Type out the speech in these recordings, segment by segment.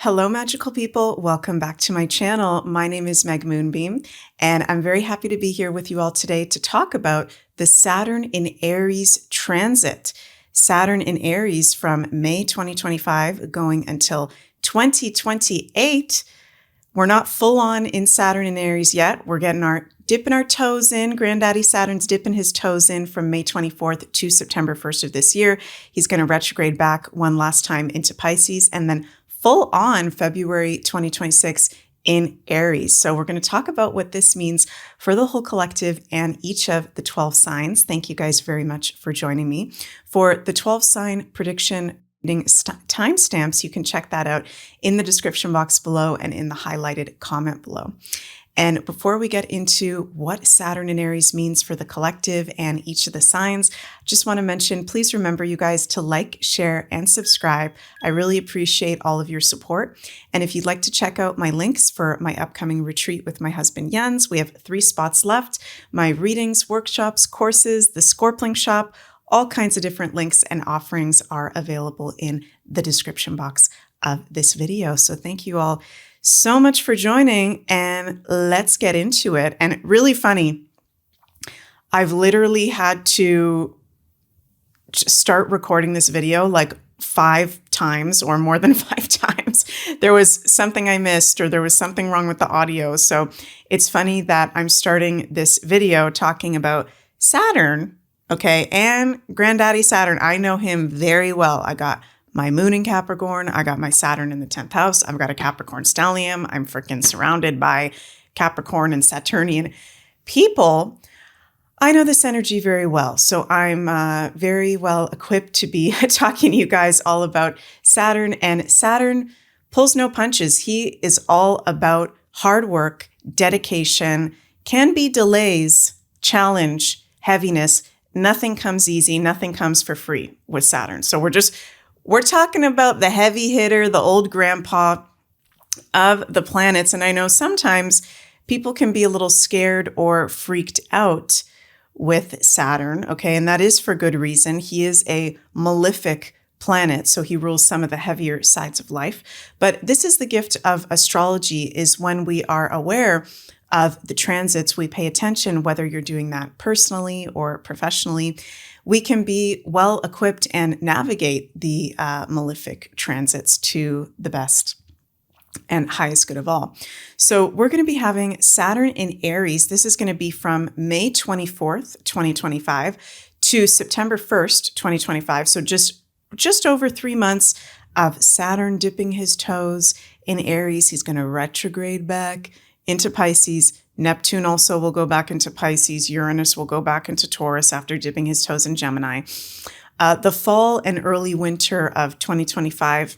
Hello, magical people. Welcome back to my channel. My name is Meg Moonbeam, and I'm very happy to be here with you all today to talk about the Saturn in Aries transit. Saturn in Aries from May 2025 going until 2028. We're not full on in Saturn in Aries yet. We're dipping our toes in. Granddaddy Saturn's dipping his toes in from May 24th to September 1st of this year. He's going to retrograde back one last time into Pisces and then full on February 2026 in Aries. So we're going to talk about what this means for the whole collective and each of the 12 signs. Thank you guys very much for joining me. For the 12 sign prediction timestamps, you can check that out in the description box below and in the highlighted comment below. And before we get into what Saturn in Aries means for the collective and each of the signs, just want to mention, please remember you guys to like, share, and subscribe. I really appreciate all of your support. And if you'd like to check out my links for my upcoming retreat with my husband Jens, we have 3 spots left. My readings, workshops, courses, the Scorpio shop, all kinds of different links and offerings are available in the description box of this video. So thank you all so much for joining, and let's get into it. And really funny, I've literally had to start recording this video like 5 times or more than 5 times. There was something I missed or there was something wrong with the audio. So it's funny that I'm starting this video talking about Saturn, okay, and Granddaddy Saturn. I know him very well. I got my moon in Capricorn. I got my Saturn in the 10th house. I've got a Capricorn stellium. I'm freaking surrounded by Capricorn and Saturnian people. I know this energy very well. So I'm very well equipped to be talking to you guys all about Saturn. And Saturn pulls no punches. He is all about hard work, dedication, can be delays, challenge, heaviness. Nothing comes easy. Nothing comes for free with Saturn. So we're talking about the heavy hitter, the old grandpa of the planets. And I know sometimes people can be a little scared or freaked out with Saturn, okay? And that is for good reason. He is a malefic planet, so he rules some of the heavier sides of life. But this is the gift of astrology, is when we are aware of the transits, we pay attention, whether you're doing that personally or professionally. We can be well equipped and navigate the malefic transits to the best and highest good of all. So we're going to be having Saturn in Aries. This is going to be from May 24th, 2025 to September 1st, 2025. So just over 3 months of Saturn dipping his toes in Aries. He's going to retrograde back into Pisces. Neptune also will go back into Pisces. Uranus will go back into Taurus after dipping his toes in Gemini. The fall and early winter of 2025,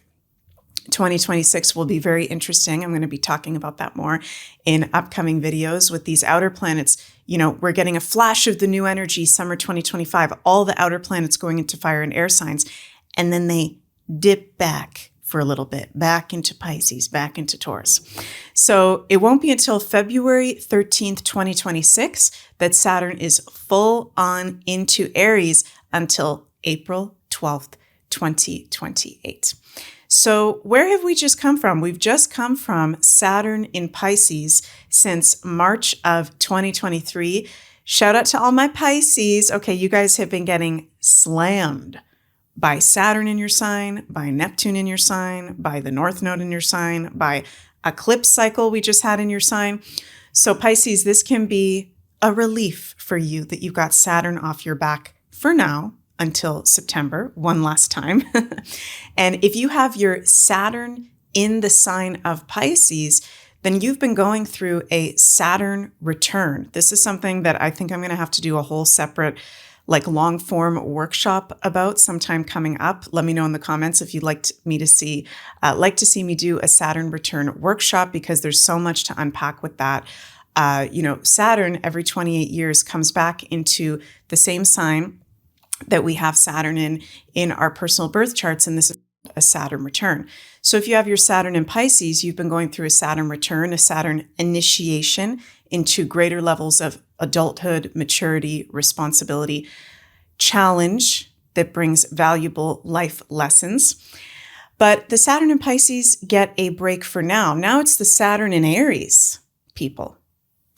2026 will be very interesting. I'm going to be talking about that more in upcoming videos with these outer planets. You know, we're getting a flash of the new energy, summer 2025, all the outer planets going into fire and air signs, and then they dip back for a little bit, back into Pisces, back into Taurus. So it won't be until February 13th, 2026 that Saturn is full on into Aries until April 12th, 2028. So where have we just come from? We've just come from Saturn in Pisces since March of 2023. Shout out to all my Pisces. Okay, you guys have been getting slammed by Saturn in your sign, by Neptune in your sign, by the North Node in your sign, by eclipse cycle we just had in your sign. So Pisces, this can be a relief for you that you've got Saturn off your back for now until September, one last time. And if you have your Saturn in the sign of Pisces, then you've been going through a Saturn return. This is something that I think I'm going to have to do a whole separate long form workshop about sometime coming up. Let me know in the comments if you'd like to see me do a Saturn return workshop, because there's so much to unpack with that. Saturn every 28 years comes back into the same sign that we have Saturn in our personal birth charts, and this is a Saturn return. So if you have your Saturn in Pisces, you've been going through a Saturn return, a Saturn initiation into greater levels of adulthood, maturity, responsibility, challenge that brings valuable life lessons. But the Saturn in Pisces get a break for now. Now it's the Saturn in Aries, people.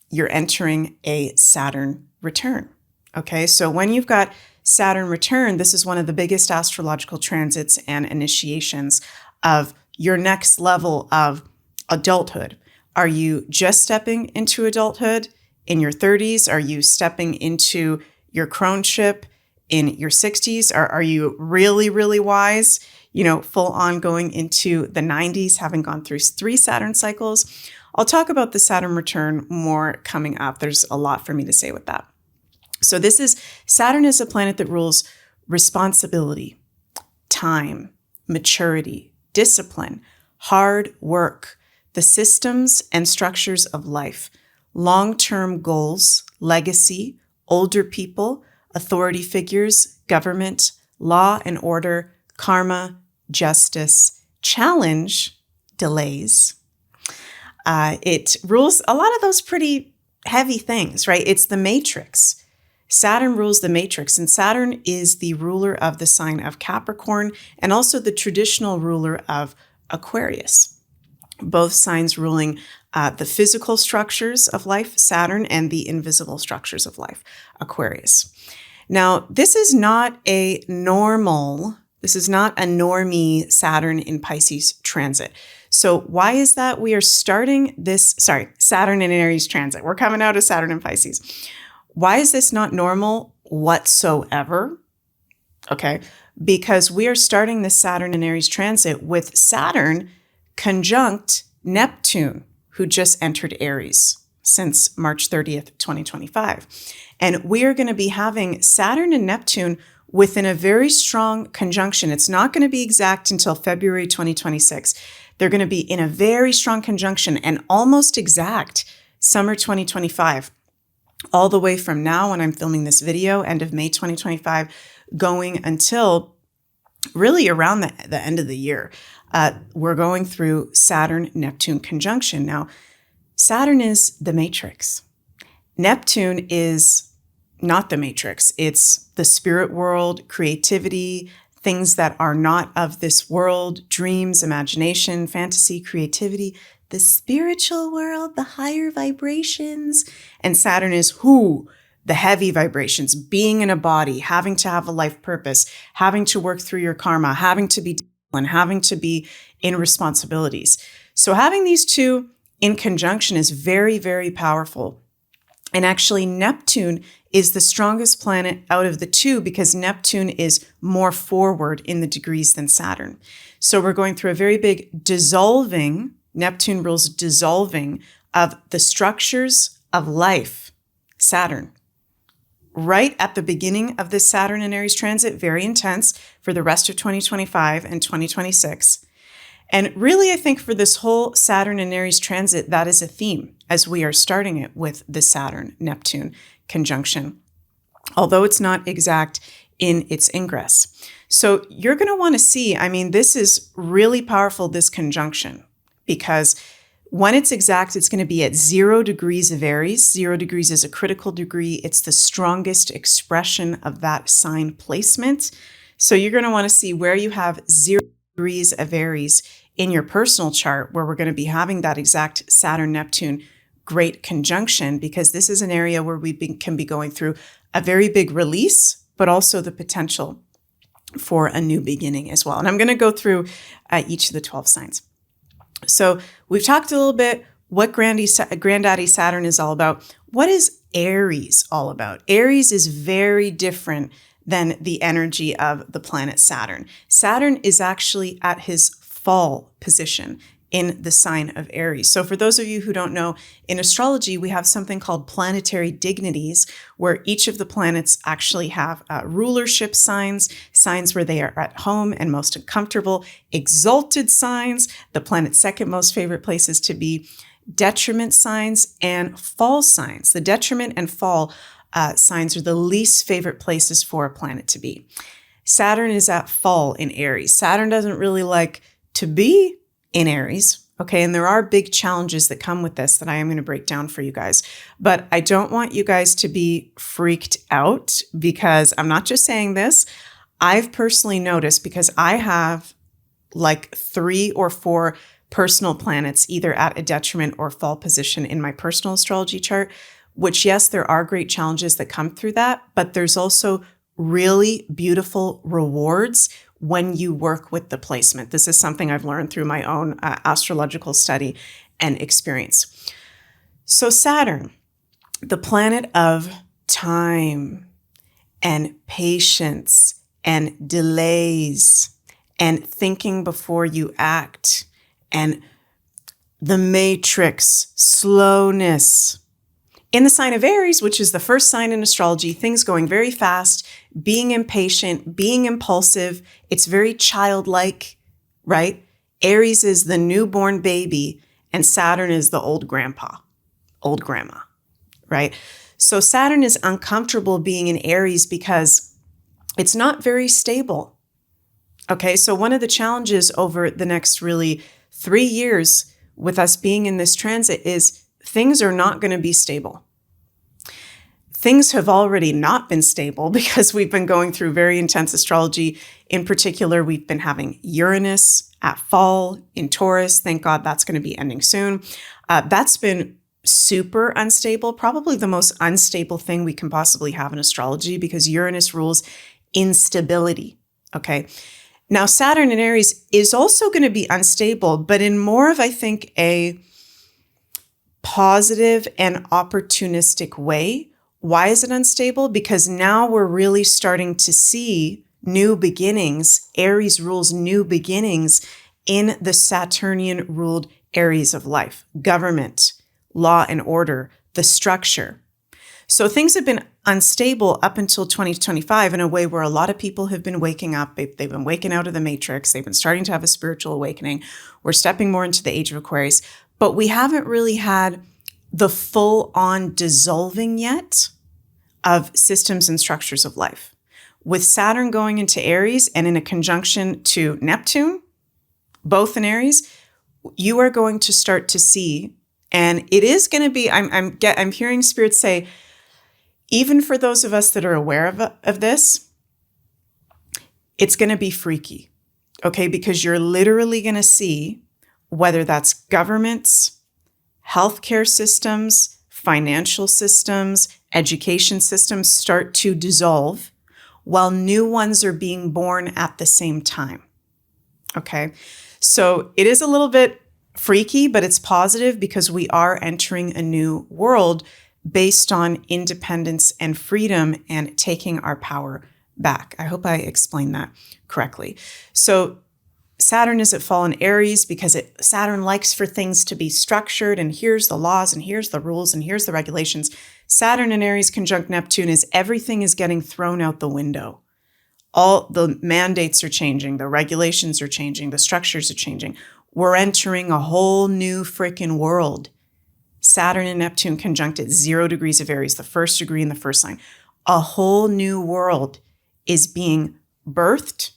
You're entering a Saturn return. Okay, so when you've got Saturn return, this is one of the biggest astrological transits and initiations of your next level of adulthood. Are you just stepping into adulthood in your 30s? Are you stepping into your crone-ship in your 60s? Or are you really, really wise, full on going into the 90s, having gone through 3 Saturn cycles? I'll talk about the Saturn return more coming up. There's a lot for me to say with that. So Saturn is a planet that rules responsibility, time, maturity, discipline, hard work, the systems and structures of life, long-term goals, legacy, older people, authority figures, government, law and order, karma, justice, challenge, delays. It rules a lot of those pretty heavy things, right? It's the matrix. Saturn rules the matrix, and Saturn is the ruler of the sign of Capricorn and also the traditional ruler of Aquarius. Both signs ruling the physical structures of life, Saturn, and the invisible structures of life, Aquarius. Now, this is not a normie Saturn in Pisces transit. So why is that? We are starting Saturn in Aries transit. We're coming out of Saturn in Pisces. Why is this not normal whatsoever? Okay, because we are starting this Saturn in Aries transit with Saturn conjunct Neptune, who just entered Aries since March 30th, 2025. And we are going to be having Saturn and Neptune within a very strong conjunction. It's not going to be exact until February 2026. They're going to be in a very strong conjunction and almost exact summer 2025. All the way from now, when I'm filming this video, end of May 2025, going until really around the end of the year. We're going through Saturn-Neptune conjunction. Now, Saturn is the matrix. Neptune is not the matrix. It's the spirit world, creativity, things that are not of this world, dreams, imagination, fantasy, creativity, the spiritual world, the higher vibrations. And Saturn is the heavy vibrations, being in a body, having to have a life purpose, having to work through your karma, having to be disciplined, having to be in responsibilities. So having these two in conjunction is very, very powerful. And actually, Neptune is the strongest planet out of the two because Neptune is more forward in the degrees than Saturn. So we're going through a very big dissolving. Neptune rules dissolving of the structures of life, Saturn. Right at the beginning of this Saturn and Aries transit, very intense for the rest of 2025 and 2026. And really, I think for this whole Saturn and Aries transit, that is a theme as we are starting it with the Saturn-Neptune conjunction, although it's not exact in its ingress. So you're going to want to see, this is really powerful, this conjunction. Because when it's exact, it's going to be at 0 degrees of Aries. 0 degrees is a critical degree. It's the strongest expression of that sign placement. So you're going to want to see where you have 0 degrees of Aries in your personal chart, where we're going to be having that exact Saturn-Neptune great conjunction, because this is an area where we can be going through a very big release, but also the potential for a new beginning as well. And I'm going to go through each of the 12 signs. So we've talked a little bit what Granddaddy Saturn is all about. What is Aries all about? Aries is very different than the energy of the planet Saturn. Saturn is actually at his fall position in the sign of Aries. So for those of you who don't know, in astrology, we have something called planetary dignities, where each of the planets actually have rulership signs, signs where they are at home and most comfortable, exalted signs, the planet's second most favorite places to be, detriment signs, and fall signs. The detriment and fall signs are the least favorite places for a planet to be. Saturn is at fall in Aries. Saturn doesn't really like to be in Aries, okay? And there are big challenges that come with this that I am going to break down for you guys. But I don't want you guys to be freaked out, because I'm not just saying this. I've personally noticed, because I have like 3 or 4 personal planets, either at a detriment or fall position in my personal astrology chart, which, yes, there are great challenges that come through that, but there's also really beautiful rewards when you work with the placement. This is something I've learned through my own astrological study and experience. So Saturn, the planet of time and patience and delays and thinking before you act and the matrix, slowness. In the sign of Aries, which is the first sign in astrology, things going very fast, being impatient, being impulsive. It's very childlike, right? Aries is the newborn baby and Saturn is the old grandpa, old grandma, right? So Saturn is uncomfortable being in Aries because it's not very stable. Okay, so one of the challenges over the next really 3 years with us being in this transit is things are not going to be stable. Things have already not been stable because we've been going through very intense astrology. In particular, we've been having Uranus at fall in Taurus. Thank God that's going to be ending soon. That's been super unstable, probably the most unstable thing we can possibly have in astrology because Uranus rules instability. Okay. Now, Saturn in Aries is also going to be unstable, but in more of, I think, a positive and opportunistic way. Why is it unstable? Because now we're really starting to see new beginnings. Aries rules new beginnings in the Saturnian ruled areas of life, government, law and order, the structure. So things have been unstable up until 2025 in a way where a lot of people have been waking up. They've been waking out of the matrix. They've been starting to have a spiritual awakening. We're stepping more into the age of Aquarius, but we haven't really had the full on dissolving yet of systems and structures of life. With Saturn going into Aries and in a conjunction to Neptune, both in Aries, you are going to start to see, and it is going to be, I'm hearing spirits say, even for those of us that are aware of this, it's going to be freaky, okay? Because you're literally going to see whether that's governments, healthcare systems, financial systems, education systems start to dissolve while new ones are being born at the same time, okay? So it is a little bit freaky, but it's positive because we are entering a new world based on independence and freedom and taking our power back. I hope I explained that correctly. So Saturn is at fall in Aries because Saturn likes for things to be structured and here's the laws and here's the rules and here's the regulations. Saturn in Aries conjunct Neptune is everything is getting thrown out the window. All the mandates are changing, the regulations are changing, the structures are changing. We're entering a whole new freaking world. Saturn and Neptune conjunct at 0 degrees of Aries, the first degree in the first sign. A whole new world is being birthed,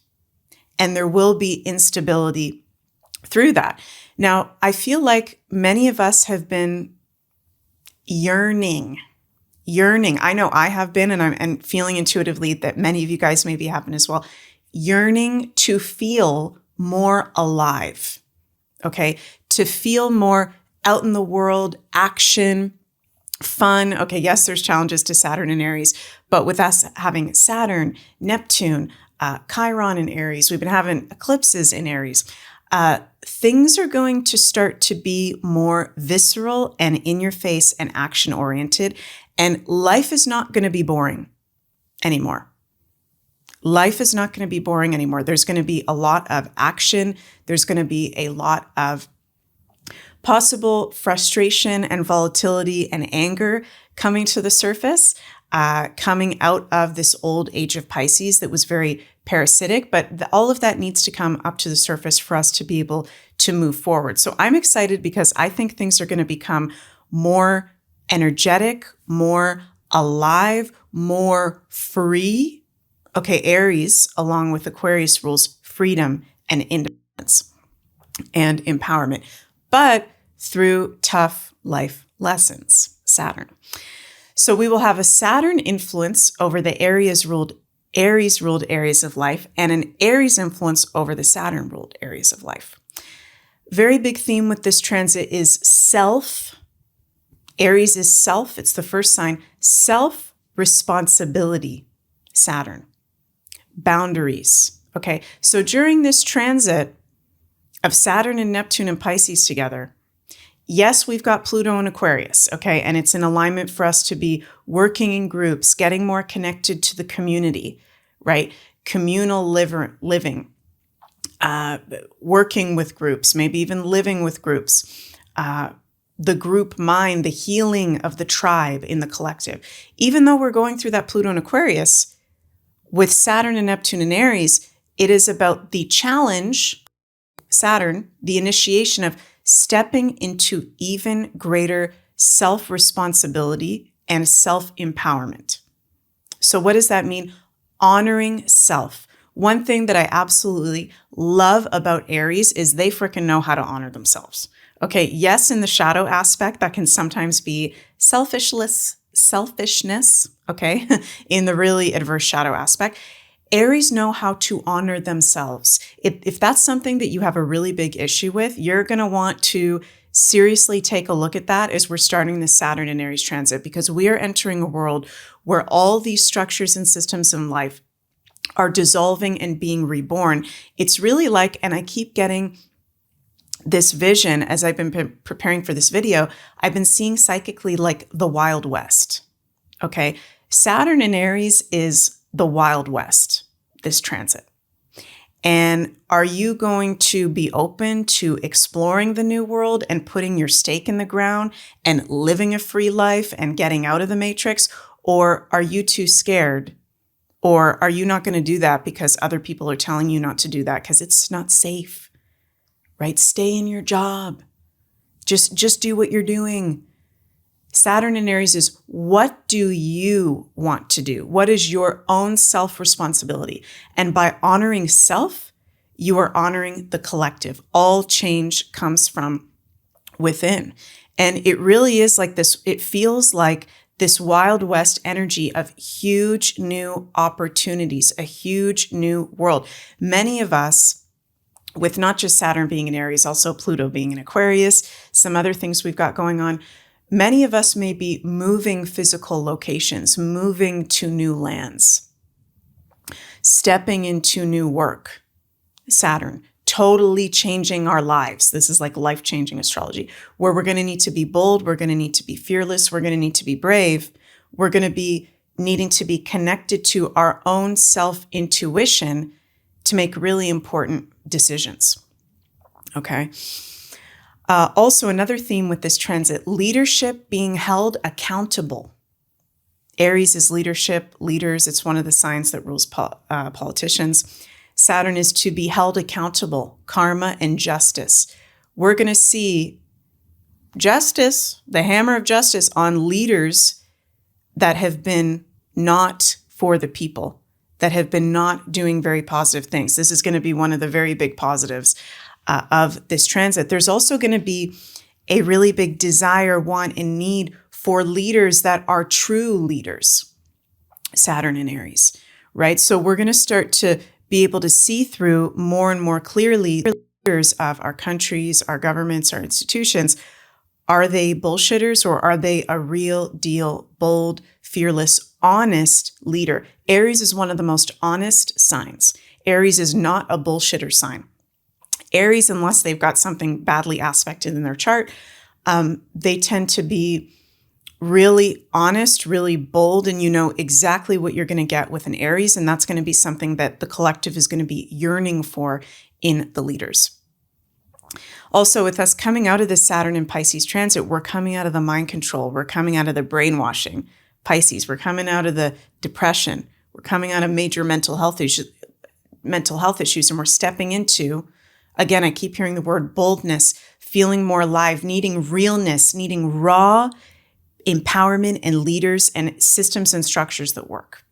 and there will be instability through that. Now, I feel like many of us have been yearning. I know I have been, and I'm feeling intuitively that many of you guys maybe haven't as well, yearning to feel more alive, okay? To feel more out in the world, action, fun. Okay, yes, there's challenges to Saturn and Aries, but with us having Saturn, Neptune, Chiron in Aries, we've been having eclipses in Aries. Things are going to start to be more visceral and in your face and action oriented. And life is not going to be boring anymore. Life is not going to be boring anymore. There's going to be a lot of action. There's going to be a lot of possible frustration and volatility and anger coming to the surface, coming out of this old age of Pisces that was very parasitic, but all of that needs to come up to the surface for us to be able to move forward. So I'm excited because I think things are going to become more energetic, more alive, more free. Okay, Aries, along with Aquarius, rules freedom and independence and empowerment, but through tough life lessons, Saturn. So we will have a Saturn influence over the areas ruled Aries ruled areas of life, and an Aries influence over the Saturn ruled areas of life. Very big theme with this transit is self. Aries is self. It's the first sign. Self-responsibility, Saturn. Boundaries. Okay, so during this transit of Saturn and Neptune and Pisces together, yes, we've got Pluto and Aquarius, okay, and it's an alignment for us to be working in groups, getting more connected to the community, right? Communal living, working with groups, maybe even living with groups, the group mind, the healing of the tribe in the collective. Even though we're going through that Pluto and Aquarius, with Saturn and Neptune and Aries, it is about the challenge, Saturn, the initiation of stepping into even greater self-responsibility and self-empowerment. So what does that mean? Honoring self. One thing that I absolutely love about Aries is they freaking know how to honor themselves. Okay, yes, in the shadow aspect, that can sometimes be selfishness, okay, in the really adverse shadow aspect. Aries know how to honor themselves. If that's something that you have a really big issue with, you're going to want to seriously take a look at that as we're starting this Saturn and Aries transit, because we are entering a world where all these structures and systems in life are dissolving and being reborn. It's really like, and I keep getting this vision as I've been preparing for this video, I've been seeing psychically like the Wild West. Okay, Saturn in Aries is the Wild West, this transit. And are you going to be open to exploring the new world and putting your stake in the ground and living a free life and getting out of the matrix? Or are you too scared? Or are you not going to do that because other people are telling you not to do that because it's not safe, right? Stay in your job. Just do what you're doing. Saturn in Aries is, what do you want to do? What is your own self-responsibility? And by honoring self, you are honoring the collective. All change comes from within. And it really is like this, it feels like this Wild West energy of huge new opportunities, a huge new world. Many of us, with not just Saturn being in Aries, also Pluto being in Aquarius, some other things we've got going on, many of us may be moving physical locations, moving to new lands, stepping into new work. Saturn, totally changing our lives. This is like life-changing astrology, where we're going to need to be bold, we're going to need to be fearless, we're going to need to be brave, we're going to be needing to be connected to our own self-intuition to make really important decisions. Okay. Also, another theme with this transit, leadership being held accountable. Aries is leadership, leaders. It's one of the signs that rules politicians. Saturn is to be held accountable, karma and justice. We're going to see justice, the hammer of justice, on leaders that have been not for the people, that have been not doing very positive things. This is going to be one of the very big positives of this transit. There's also going to be a really big desire, want, and need for leaders that are true leaders, Saturn and Aries, right? So we're going to start to be able to see through more and more clearly leaders of our countries, our governments, our institutions. Are they bullshitters or are they a real deal, bold, fearless, honest leader? Aries is one of the most honest signs. Aries is not a bullshitter sign. Aries, unless they've got something badly aspected in their chart, they tend to be really honest, really bold, and you know exactly what you're going to get with an Aries, and that's going to be something that the collective is going to be yearning for in the leaders. Also, with us coming out of the Saturn and Pisces transit, we're coming out of the mind control. We're coming out of the brainwashing. Pisces, we're coming out of the depression. We're coming out of major mental health issues, and we're stepping into, again, I keep hearing the word boldness, feeling more alive, needing realness, needing raw empowerment and leaders and systems and structures that work.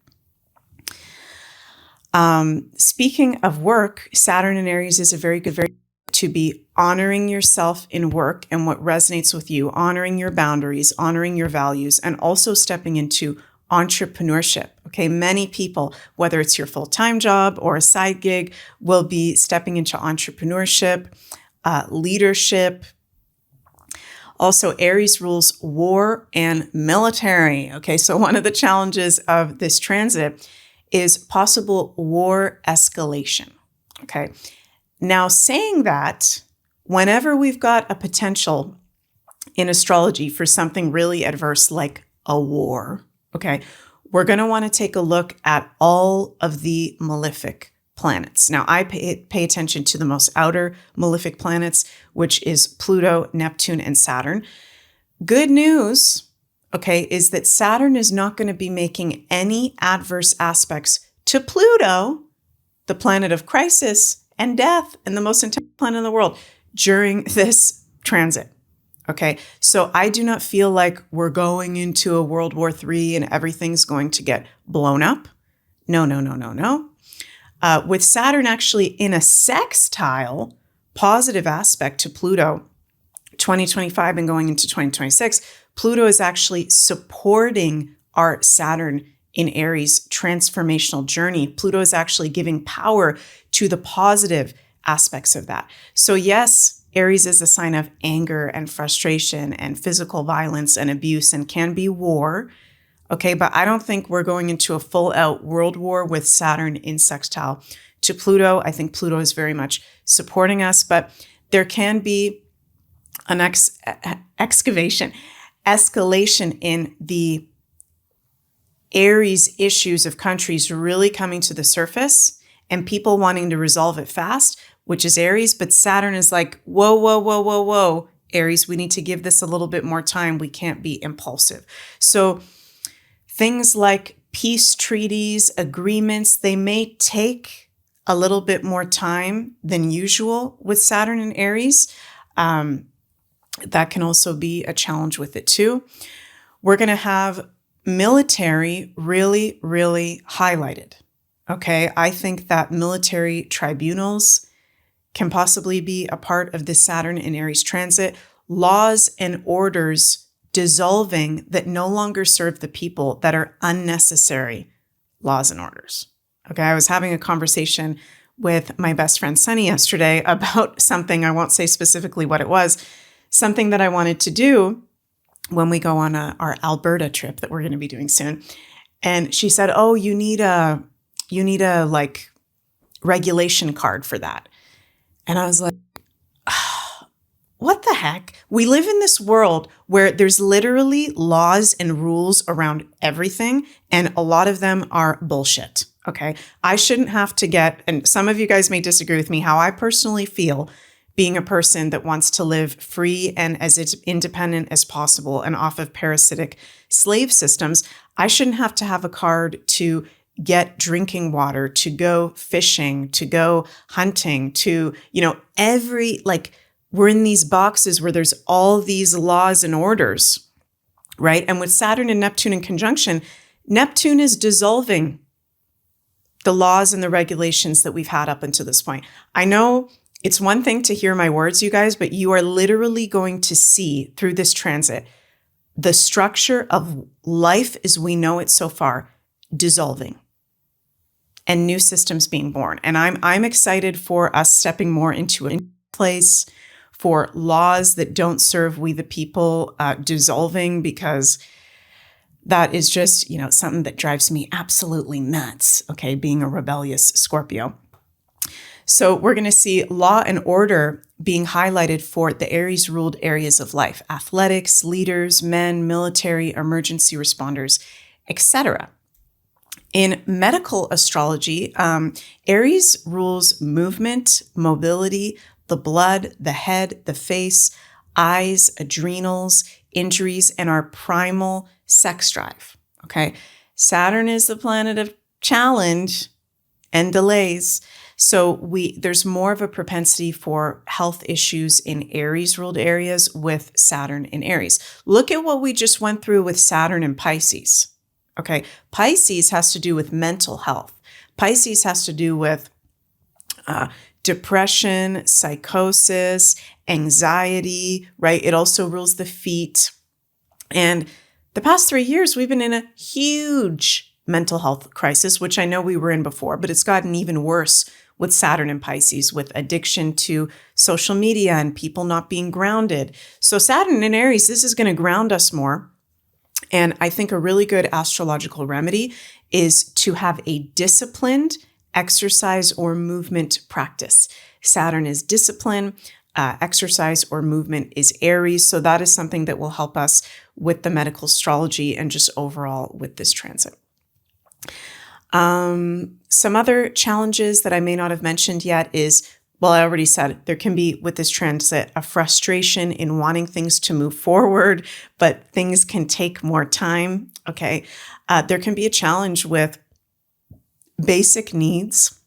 Speaking of work, Saturn in Aries is a very good to be honoring yourself in work and what resonates with you, honoring your boundaries, honoring your values, and also stepping into entrepreneurship. Okay, many people, whether it's your full-time job or a side gig, will be stepping into entrepreneurship, leadership. Also, Aries rules war and military. Okay, so one of the challenges of this transit is possible war escalation. Okay, now saying that, whenever we've got a potential in astrology for something really adverse like a war, okay, we're going to want to take a look at all of the malefic planets. Now, I pay attention to the most outer malefic planets, which is Pluto, Neptune, and Saturn. Good news, okay, is that Saturn is not going to be making any adverse aspects to Pluto, the planet of crisis and death and the most intense planet in the world, during this transit. Okay, so I do not feel like we're going into a World War III and everything's going to get blown up. No, no, no, no, no. With Saturn actually in a sextile, positive aspect to Pluto, 2025 and going into 2026, Pluto is actually supporting our Saturn in Aries transformational journey. Pluto is actually giving power to the positive aspects of that. So yes, Aries is a sign of anger and frustration and physical violence and abuse and can be war. Okay, but I don't think we're going into a full-out world war with Saturn in sextile to Pluto. I think Pluto is very much supporting us, but there can be an escalation in the Aries issues of countries really coming to the surface and people wanting to resolve it fast, which is Aries, but Saturn is like, whoa, whoa, whoa, whoa, whoa, Aries, we need to give this a little bit more time. We can't be impulsive. So things like peace treaties, agreements, they may take a little bit more time than usual with Saturn and Aries. That can also be a challenge with it too. We're going to have military really, really highlighted. Okay, I think that military tribunals can possibly be a part of this Saturn and Aries transit. Laws and orders dissolving that no longer serve the people, that are unnecessary laws and orders. Okay, I was having a conversation with my best friend Sunny yesterday about something, I won't say specifically what it was, something that I wanted to do when we go on our Alberta trip that we're going to be doing soon. And she said, "Oh, you need a like regulation card for that." And I was like, what the heck? We live in this world where there's literally laws and rules around everything, and a lot of them are bullshit. Okay, I shouldn't have to get, and some of you guys may disagree with me, how I personally feel being a person that wants to live free and as independent as possible and off of parasitic slave systems. I shouldn't have to have a card to get drinking water, to go fishing, to go hunting, to, we're in these boxes where there's all these laws and orders, right? And with Saturn and Neptune in conjunction, Neptune is dissolving the laws and the regulations that we've had up until this point. I know it's one thing to hear my words, you guys, but you are literally going to see through this transit the structure of life as we know it so far dissolving and new systems being born. And I'm excited for us stepping more into a place, for laws that don't serve we the people dissolving, because that is just, something that drives me absolutely nuts, okay, being a rebellious Scorpio. So we're going to see law and order being highlighted for the Aries-ruled areas of life: athletics, leaders, men, military, emergency responders, etc. In medical astrology, Aries rules movement, mobility, the blood, the head, the face, eyes, adrenals, injuries, and our primal sex drive. Okay. Saturn is the planet of challenge and delays. So there's more of a propensity for health issues in Aries-ruled areas with Saturn in Aries. Look at what we just went through with Saturn and Pisces. Okay. Pisces has to do with mental health. Pisces has to do with depression, psychosis, anxiety, right? It also rules the feet. And The past 3 years, we've been in a huge mental health crisis, which I know we were in before, but it's gotten even worse with Saturn and Pisces, with addiction to social media and people not being grounded. So Saturn in Aries, this is going to ground us more. And I think a really good astrological remedy is to have a disciplined exercise or movement practice. Saturn is discipline, exercise or movement is Aries. So that is something that will help us with the medical astrology and just overall with this transit. Some other challenges that I may not have mentioned yet is, well, I already said there can be with this transit a frustration in wanting things to move forward, but things can take more time. Okay. There can be a challenge with basic needs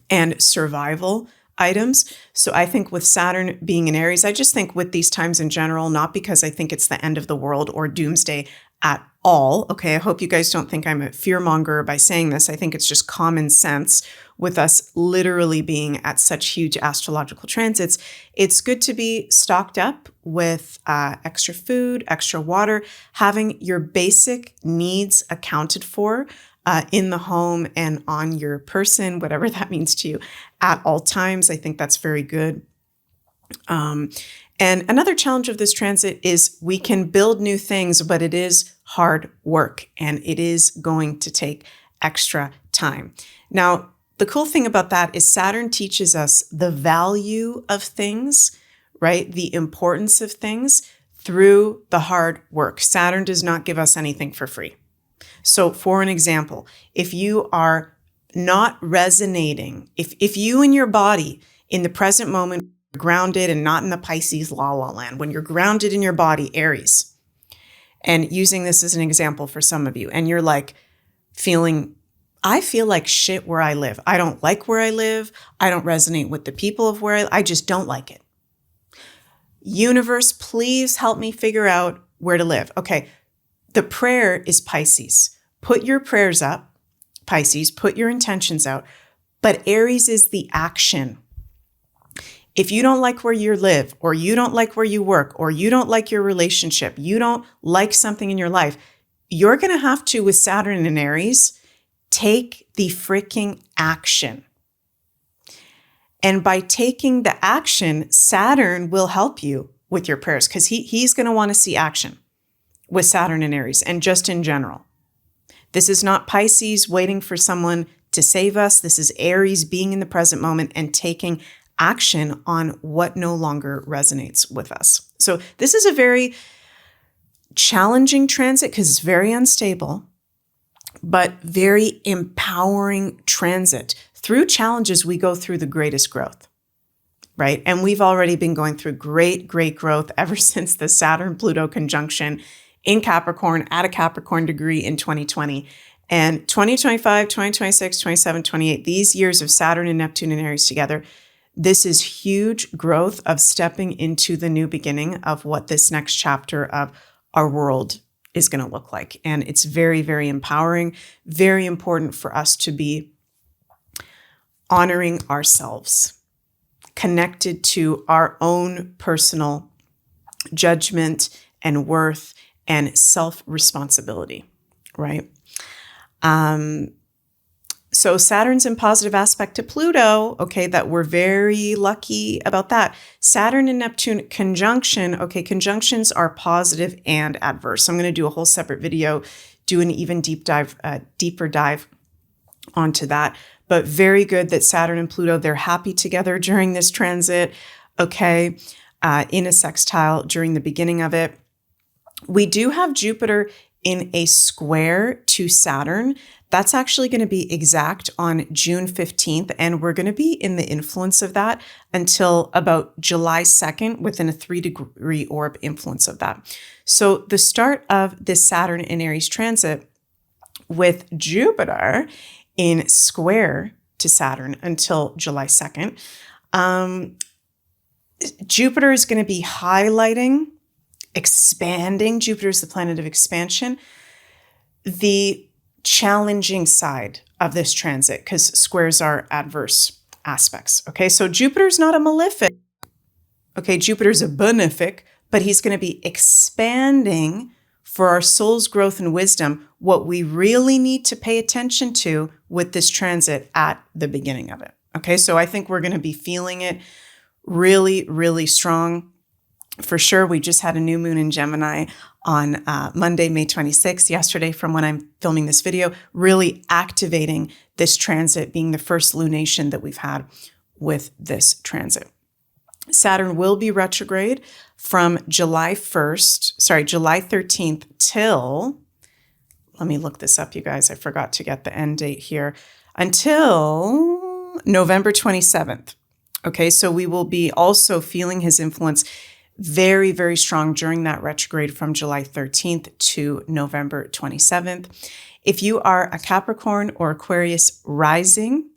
and survival items. So I think with Saturn being in Aries, I just think with these times in general, not because I think it's the end of the world or doomsday at all. Okay, I hope you guys don't think I'm a fearmonger by saying this. I think it's just common sense with us literally being at such huge astrological transits. It's good to be stocked up with extra food, extra water, having your basic needs accounted for in the home and on your person, whatever that means to you, at all times. I think that's very good. And another challenge of this transit is we can build new things, but it is hard work and it is going to take extra time. Now, the cool thing about that is Saturn teaches us the value of things, right? The importance of things through the hard work. Saturn does not give us anything for free. So for an example, if you are not resonating, if you and your body in the present moment are grounded and not in the Pisces la la land, when you're grounded in your body, Aries, and using this as an example for some of you, and you're like I feel like shit where I live. I don't like where I live. I don't resonate with the people of where I just don't like it. Universe, please help me figure out where to live. Okay. The prayer is Pisces. Put your prayers up, Pisces, put your intentions out, but Aries is the action. If you don't like where you live, or you don't like where you work, or you don't like your relationship, you don't like something in your life, you're going to have to, with Saturn and Aries, take the freaking action. And by taking the action, Saturn will help you with your prayers because he's going to want to see action with Saturn and Aries and just in general. This is not Pisces waiting for someone to save us. This is Aries being in the present moment and taking action on what no longer resonates with us. So this is a very challenging transit because it's very unstable, but very empowering transit. Through challenges, we go through the greatest growth, right? And we've already been going through great growth ever since the Saturn-Pluto conjunction in Capricorn at a Capricorn degree in 2020. And 2025, 2026, 27, 28, these years of Saturn and Neptune and Aries together, this is huge growth of stepping into the new beginning of what this next chapter of our world is going to look like. And it's very, very empowering, very important for us to be honoring ourselves, connected to our own personal judgment and worth and self-responsibility, right? So Saturn's in positive aspect to Pluto, okay, that we're very lucky about that. Saturn and Neptune conjunction, okay, conjunctions are positive and adverse. I'm going to do a whole separate video, do an even deeper dive onto that. But very good that Saturn and Pluto, they're happy together during this transit, okay, in a sextile during the beginning of it. We do have Jupiter in a square to Saturn. That's actually going to be exact on June 15th, and we're going to be in the influence of that until about July 2nd within a 3-degree orb influence of that. So the start of this Saturn in Aries transit with Jupiter in square to Saturn until July 2nd, Jupiter is going to be highlighting, expanding. Jupiter is the planet of expansion. The challenging side of this transit, because squares are adverse aspects. Okay, so Jupiter's not a malefic. Okay, Jupiter's a benefic, but he's going to be expanding for our soul's growth and wisdom, what we really need to pay attention to with this transit at the beginning of it. Okay, so I think we're going to be feeling it really, really strong. For sure, we just had a new moon in Gemini on Monday, May 26th, yesterday from when I'm filming this video, really activating this transit, being the first lunation that we've had with this transit. Saturn will be retrograde from July 13th till, let me look this up, you guys. I forgot to get the end date here, until November 27th. Okay, so we will be also feeling his influence very, very strong during that retrograde from July 13th to November 27th. If you are a Capricorn or Aquarius rising,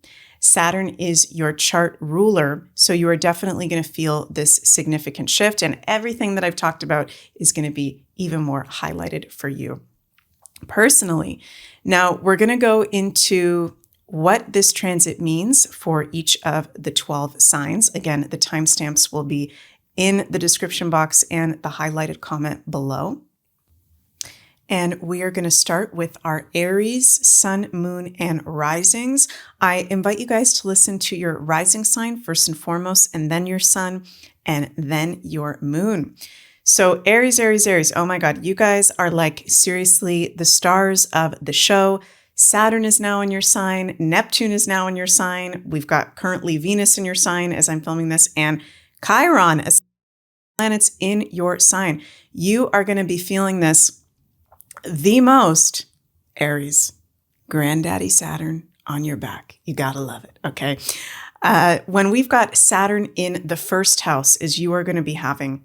Saturn is your chart ruler, so you are definitely going to feel this significant shift, and everything that I've talked about is going to be even more highlighted for you personally. Now, we're going to go into what this transit means for each of the 12 signs. Again, the timestamps will be in the description box and the highlighted comment below. And we are going to start with our Aries, Sun, Moon, and Risings. I invite you guys to listen to your rising sign first and foremost, and then your Sun, and then your Moon. So Aries, Aries, Aries, oh my God, you guys are like seriously the stars of the show. Saturn is now in your sign. Neptune is now in your sign. We've got currently Venus in your sign as I'm filming this, and Chiron as planets in your sign. You are going to be feeling this the most, Aries, Granddaddy Saturn on your back. You got to love it. Okay. When we've got Saturn in the first house, as you are going to be having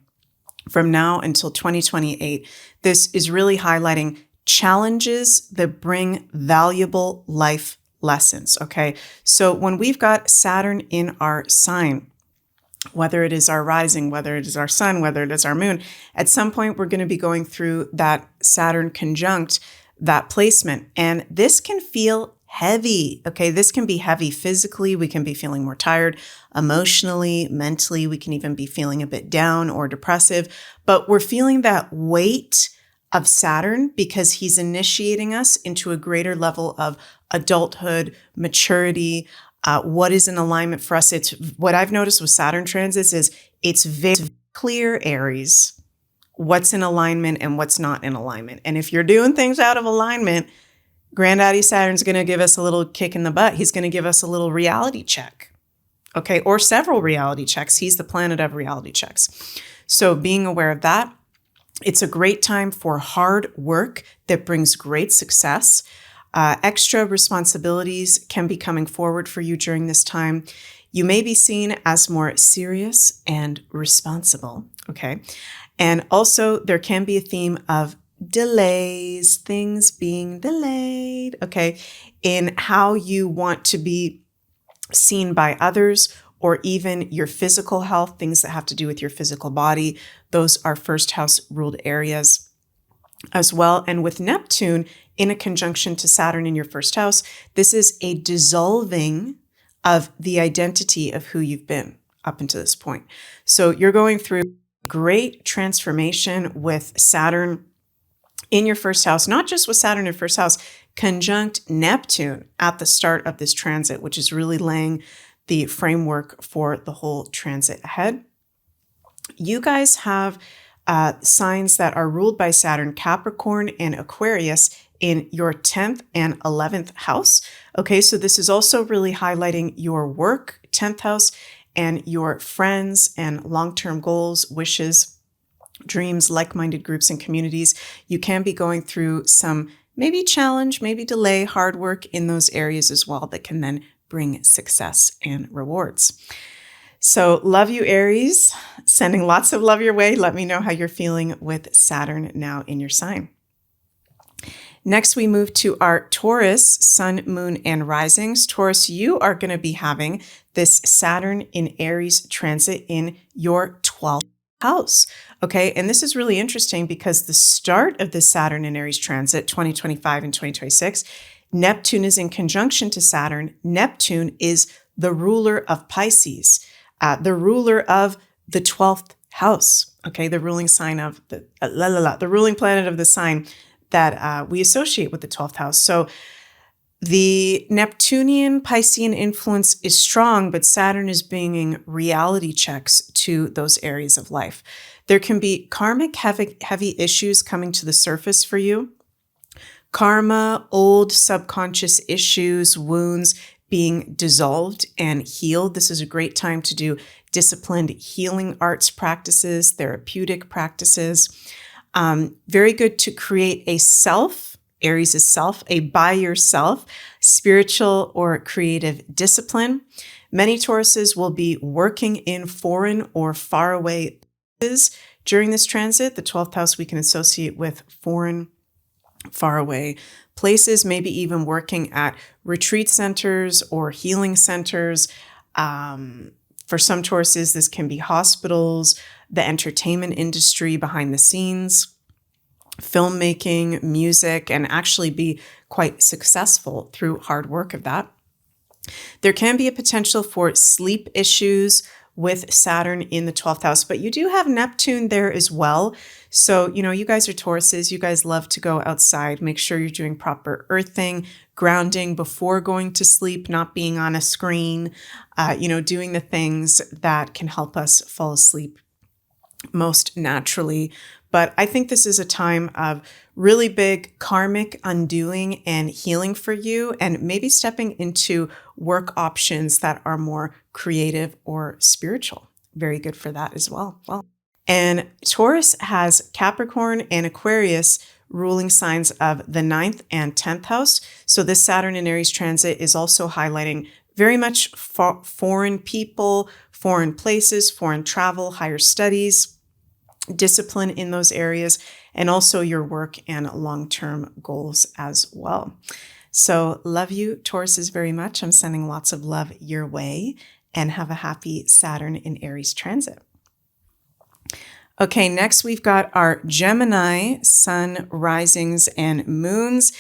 from now until 2028, this is really highlighting challenges that bring valuable life lessons. Okay. So when we've got Saturn in our sign, whether it is our rising, whether it is our sun, whether it is our moon, at some point we're going to be going through that Saturn conjunct, that placement. And this can feel heavy. Okay, this can be heavy physically. We can be feeling more tired emotionally, mentally. We can even be feeling a bit down or depressive. But we're feeling that weight of Saturn because he's initiating us into a greater level of adulthood, maturity, what is in alignment for us. It's what I've noticed with Saturn transits is it's very clear, Aries, what's in alignment and what's not in alignment. And if you're doing things out of alignment, Granddaddy Saturn's going to give us a little kick in the butt. He's going to give us a little reality check. Okay, or several reality checks. He's the planet of reality checks. So being aware of that, it's a great time for hard work that brings great success. Extra responsibilities can be coming forward for you during this time. You may be seen as more serious and responsible, okay? And also there can be a theme of delays, things being delayed, okay, in how you want to be seen by others, or even your physical health, things that have to do with your physical body. Those are first house ruled areas as well. And with Neptune in a conjunction to Saturn in your first house, this is a dissolving of the identity of who you've been up until this point. So you're going through great transformation with Saturn in your first house, not just with Saturn in first house, conjunct Neptune at the start of this transit, which is really laying the framework for the whole transit ahead. You guys have signs that are ruled by Saturn, Capricorn and Aquarius in your 10th and 11th house. Okay, so this is also really highlighting your work, 10th house, and your friends and long-term goals, wishes, dreams, like-minded groups and communities. You can be going through some maybe challenge, maybe delay, hard work in those areas as well that can then bring success and rewards. So love you, Aries. Sending lots of love your way. Let me know how you're feeling with Saturn now in your sign. Next, we move to our Taurus, Sun, Moon, and Risings. Taurus, you are going to be having this Saturn in Aries transit in your 12th house. Okay, and this is really interesting because the start of this Saturn in Aries transit, 2025 and 2026, Neptune is in conjunction to Saturn. Neptune is the ruler of Pisces, the ruler of the 12th house. Okay, the ruling sign of the ruling planet of the sign that we associate with the 12th house. So the Neptunian Piscean influence is strong, but Saturn is bringing reality checks to those areas of life. There can be karmic heavy issues coming to the surface for you. Karma, old subconscious issues, wounds being dissolved and healed. This is a great time to do disciplined healing arts practices, therapeutic practices. Very good to create a self, Aries is self, a by yourself, spiritual or creative discipline. Many Tauruses will be working in foreign or faraway places during this transit. The 12th house we can associate with foreign, faraway places, maybe even working at retreat centers or healing centers. For some Tauruses, this can be hospitals, the entertainment industry behind the scenes, filmmaking, music, and actually be quite successful through hard work of that. There can be a potential for sleep issues with Saturn in the 12th house, but you do have Neptune there as well. So, you guys are Tauruses. You guys love to go outside. Make sure you're doing proper earthing, grounding before going to sleep, not being on a screen, doing the things that can help us fall asleep most naturally. But I think this is a time of really big karmic undoing and healing for you, and maybe stepping into work options that are more creative or spiritual. Very good for that as well. And Taurus has Capricorn and Aquarius ruling signs of the 9th and 10th house. So this Saturn in Aries transit is also highlighting very much foreign people, foreign places, foreign travel, higher studies, discipline in those areas, and also your work and long-term goals as well. So love you, Tauruses, very much. I'm sending lots of love your way, and have a happy Saturn in Aries transit. Okay, next we've got our Gemini sun risings and moons.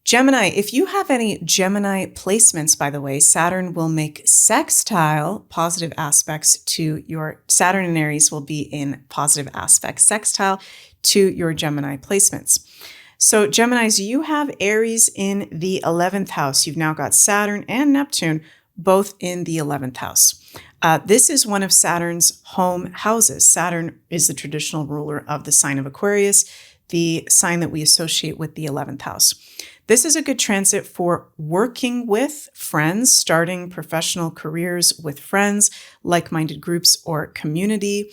Gemini, if you have any Gemini placements, by the way, Saturn will make sextile positive aspects to your Saturn in Aries will be in positive aspects, sextile to your Gemini placements. So Geminis, you have Aries in the 11th house. You've now got Saturn and Neptune both in the 11th house. This is one of Saturn's home houses. Saturn is the traditional ruler of the sign of Aquarius, the sign that we associate with the 11th house. This is a good transit for working with friends, starting professional careers with friends, like-minded groups or community.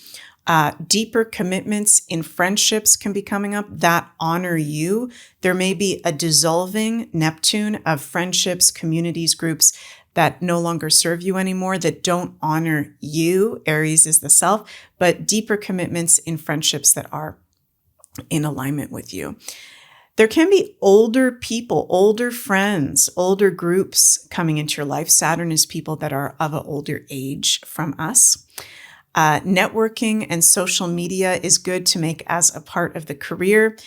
Deeper commitments in friendships can be coming up that honor you. There may be a dissolving Neptune of friendships, communities, groups that no longer serve you anymore, that don't honor you. Aries is the self, but deeper commitments in friendships that are in alignment with you. There can be older people, older friends, older groups coming into your life. Saturn is people that are of an older age from us. Networking and social media is good to make as a part of the career.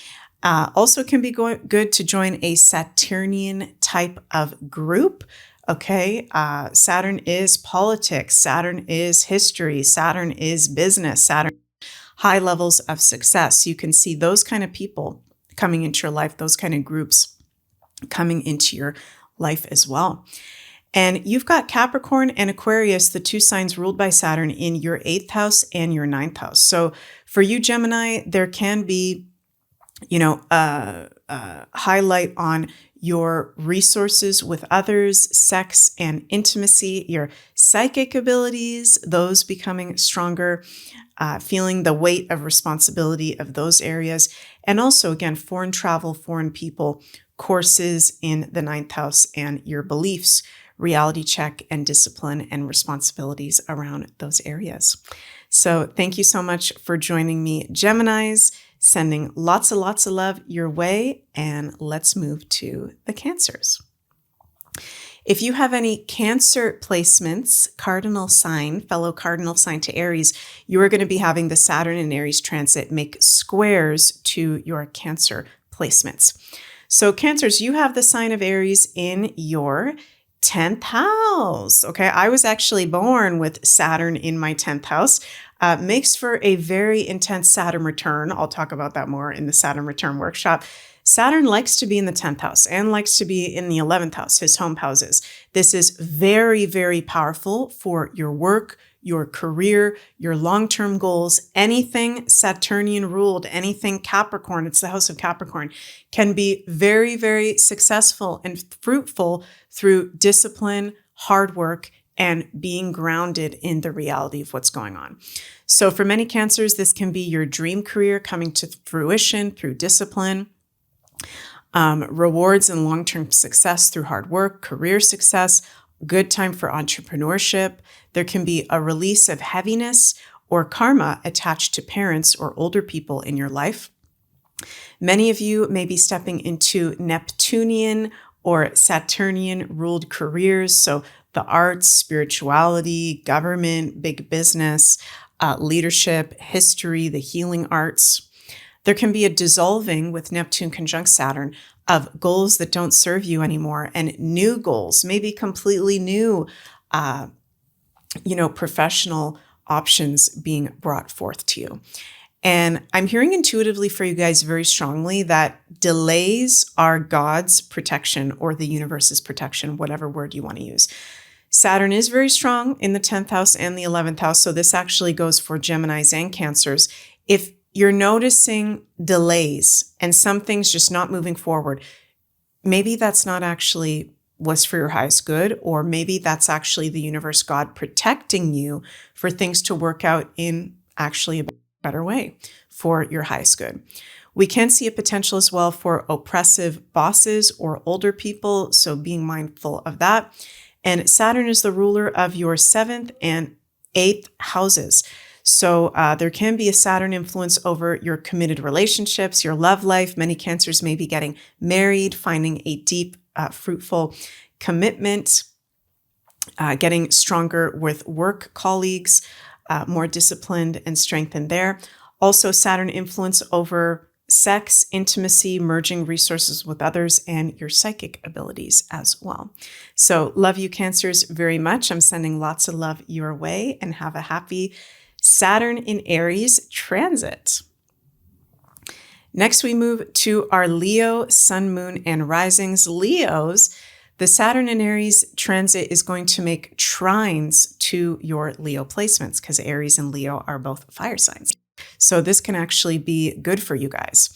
Also can be good to join a Saturnian type of group. Okay, Saturn is politics. Saturn is history. Saturn is business. Saturn, high levels of success. You can see those kind of people coming into your life, those kind of groups coming into your life as well. And you've got Capricorn and Aquarius, the two signs ruled by Saturn, in your 8th house and your 9th house. So for you, Gemini, there can be, highlight on your resources with others, sex and intimacy, your psychic abilities, those becoming stronger, feeling the weight of responsibility of those areas. And also, again, foreign travel, foreign people, courses in the 9th house, and your beliefs, reality check, and discipline and responsibilities around those areas. So thank you so much for joining me, Geminis. Sending lots of love your way, and let's move to the Cancers. If you have any Cancer placements, cardinal sign, fellow cardinal sign to Aries, you are going to be having the Saturn and Aries transit make squares to your Cancer placements. So Cancers, you have the sign of Aries in your 10th house. Okay, I was actually born with Saturn in my 10th house. Makes for a very intense Saturn return. I'll talk about that more in the Saturn return workshop. Saturn likes to be in the 10th house and likes to be in the 11th house, his home houses. This is very, very powerful for your work, your career, your long-term goals. Anything Saturnian ruled, anything Capricorn, it's the house of Capricorn, can be very, very successful and fruitful through discipline, hard work, and being grounded in the reality of what's going on. So for many Cancers, this can be your dream career coming to fruition through discipline, rewards and long-term success through hard work, career success, good time for entrepreneurship. There can be a release of heaviness or karma attached to parents or older people in your life. Many of you may be stepping into Neptunian or Saturnian ruled careers. So the arts, spirituality, government, big business, leadership, history, the healing arts. There can be a dissolving with Neptune conjunct Saturn of goals that don't serve you anymore and new goals, maybe completely new, professional options being brought forth to you. And I'm hearing intuitively for you guys very strongly that delays are God's protection or the universe's protection, whatever word you want to use. Saturn is very strong in the 10th house and the 11th house. So this actually goes for Geminis and Cancers. If you're noticing delays and some things just not moving forward, maybe that's not actually what's for your highest good, or maybe that's actually the universe, God, protecting you for things to work out in actually a better way for your highest good. We can see a potential as well for oppressive bosses or older people, so being mindful of that. And Saturn is the ruler of your 7th and 8th houses. So there can be a Saturn influence over your committed relationships, your love life. Many Cancers may be getting married, finding a deep, fruitful commitment, getting stronger with work colleagues, more disciplined and strengthened there. Also, Saturn influence over sex, intimacy, merging resources with others, and your psychic abilities as well. So love you, Cancers, very much. I'm sending lots of love your way, and have a happy Saturn in Aries transit. Next, we move to our Leo, Sun, Moon, and Risings. Leos, the Saturn in Aries transit is going to make trines to your Leo placements because Aries and Leo are both fire signs. So this can actually be good for you guys.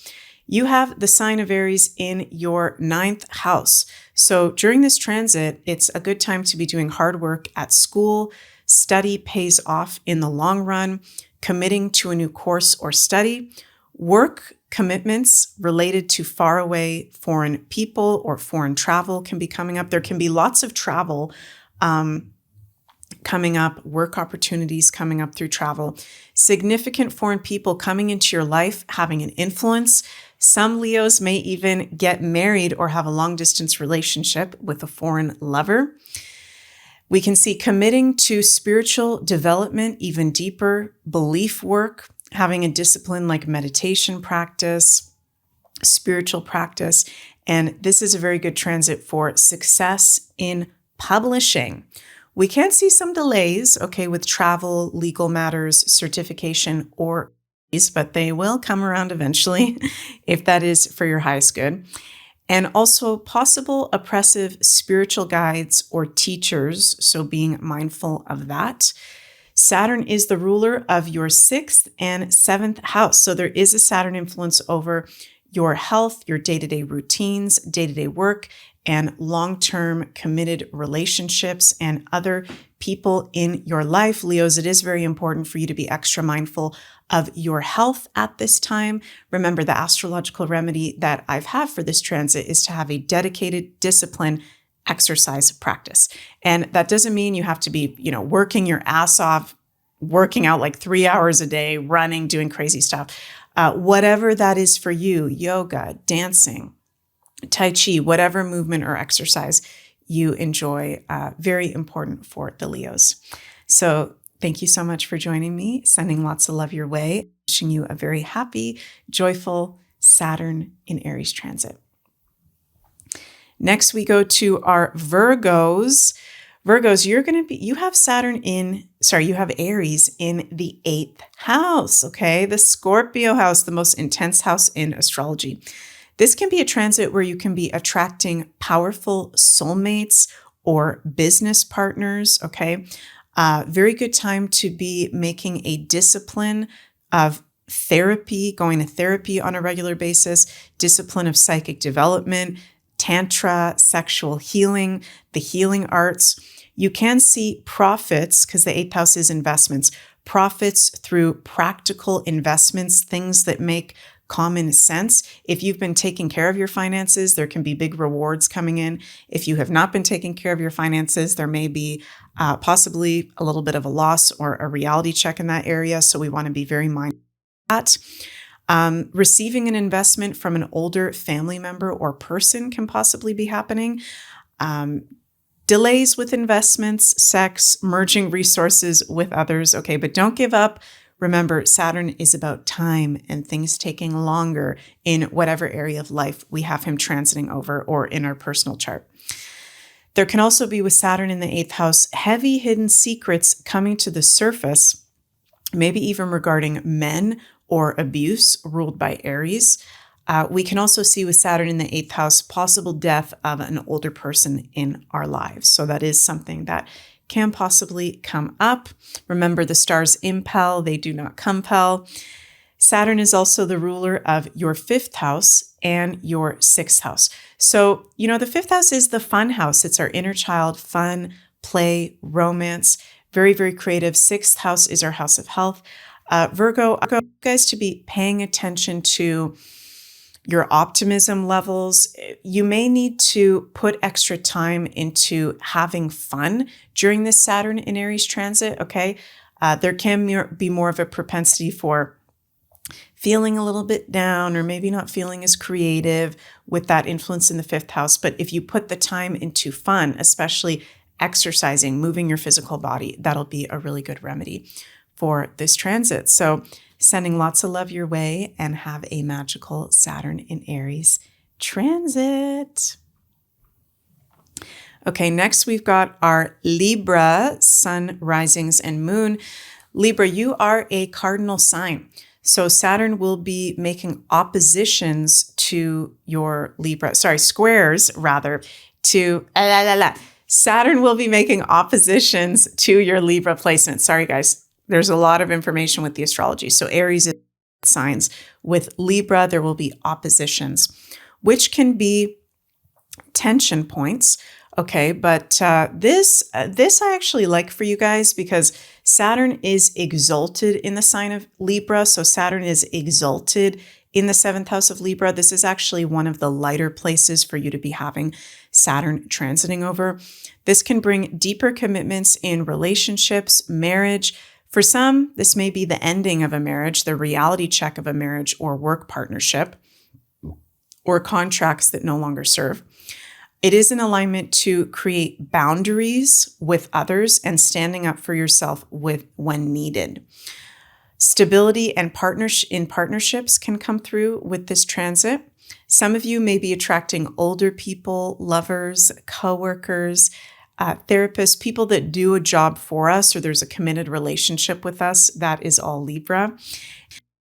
You have the sign of Aries in your 9th house. So during this transit, it's a good time to be doing hard work at school. Study pays off in the long run. Committing to a new course or study. Work commitments related to faraway foreign people or foreign travel can be coming up. There can be lots of travel coming up, work opportunities coming up through travel. Significant foreign people coming into your life, having an influence. Some Leos may even get married or have a long-distance relationship with a foreign lover. We can see committing to spiritual development, even deeper belief work, having a discipline like meditation practice, spiritual practice. And this is a very good transit for success in publishing. We can see some delays, with travel, legal matters, certification, or but they will come around eventually if that is for your highest good. And also possible oppressive spiritual guides or teachers, so being mindful of that. Saturn is the ruler of your 6th and 7th house. So there is a Saturn influence over your health, your day-to-day routines, day-to-day work, and long-term committed relationships and other people in your life. Leos, it is very important for you to be extra mindful of your health at this time. Remember, the astrological remedy that I've had for this transit is to have a dedicated, disciplined exercise practice. And that doesn't mean you have to be, working your ass off, working out like 3 hours a day, running, doing crazy stuff. Whatever that is for you, yoga, dancing, Tai Chi, whatever movement or exercise you enjoy, very important for the Leos. So thank you so much for joining me, sending lots of love your way, wishing you a very happy, joyful Saturn in Aries transit. Next, we go to our Virgos. Virgos, you have you have Aries in the 8th house, okay? The Scorpio house, the most intense house in astrology. This can be a transit where you can be attracting powerful soulmates or business partners, okay? Very good time to be making a discipline of therapy, going to therapy on a regular basis, discipline of psychic development, tantra, sexual healing, the healing arts. You can see profits, because the 8th house is investments, profits through practical investments, things that make common sense. If you've been taking care of your finances, there can be big rewards coming in. If you have not been taking care of your finances, there may be possibly a little bit of a loss or a reality check in that area. So we want to be very mindful of that. Receiving an investment from an older family member or person can possibly be happening. Delays with investments, sex, merging resources with others. Okay, but don't give up. Remember, Saturn is about time and things taking longer in whatever area of life we have him transiting over or in our personal chart. There can also be, with Saturn in the 8th house, heavy hidden secrets coming to the surface, maybe even regarding men or abuse ruled by Aries. We can also see, with Saturn in the 8th house, possible death of an older person in our lives. So that is something that can possibly come up. Remember, the stars impel, they do not compel. Saturn is also the ruler of your 5th house and your 6th house. So, the 5th house is the fun house. It's our inner child, fun, play, romance, very, very creative. 6th house is our house of health. Virgo, I want you guys to be paying attention to your optimism levels. You may need to put extra time into having fun during this Saturn in Aries transit, okay? There can be more of a propensity for feeling a little bit down or maybe not feeling as creative with that influence in the 5th house. But if you put the time into fun, especially exercising, moving your physical body, that'll be a really good remedy for this transit. So sending lots of love your way, and have a magical Saturn in Aries transit. Okay, next we've got our Libra, sun, risings, and moon. Libra, you are a cardinal sign. So Saturn will be making oppositions to your Libra, squares rather, to Saturn will be making oppositions to your Libra placement. Sorry, guys. There's a lot of information with the astrology. So Aries is signs. With Libra, there will be oppositions, which can be tension points. Okay, but this I actually like for you guys, because Saturn is exalted in the sign of Libra. So Saturn is exalted in the 7th house of Libra. This is actually one of the lighter places for you to be having Saturn transiting over. This can bring deeper commitments in relationships, marriage. For some, this may be the ending of a marriage, the reality check of a marriage or work partnership, or contracts that no longer serve. It is an alignment to create boundaries with others and standing up for yourself when needed. Stability and partnerships can come through with this transit. Some of you may be attracting older people, lovers, coworkers, therapists, people that do a job for us, or there's a committed relationship with us. That is all Libra.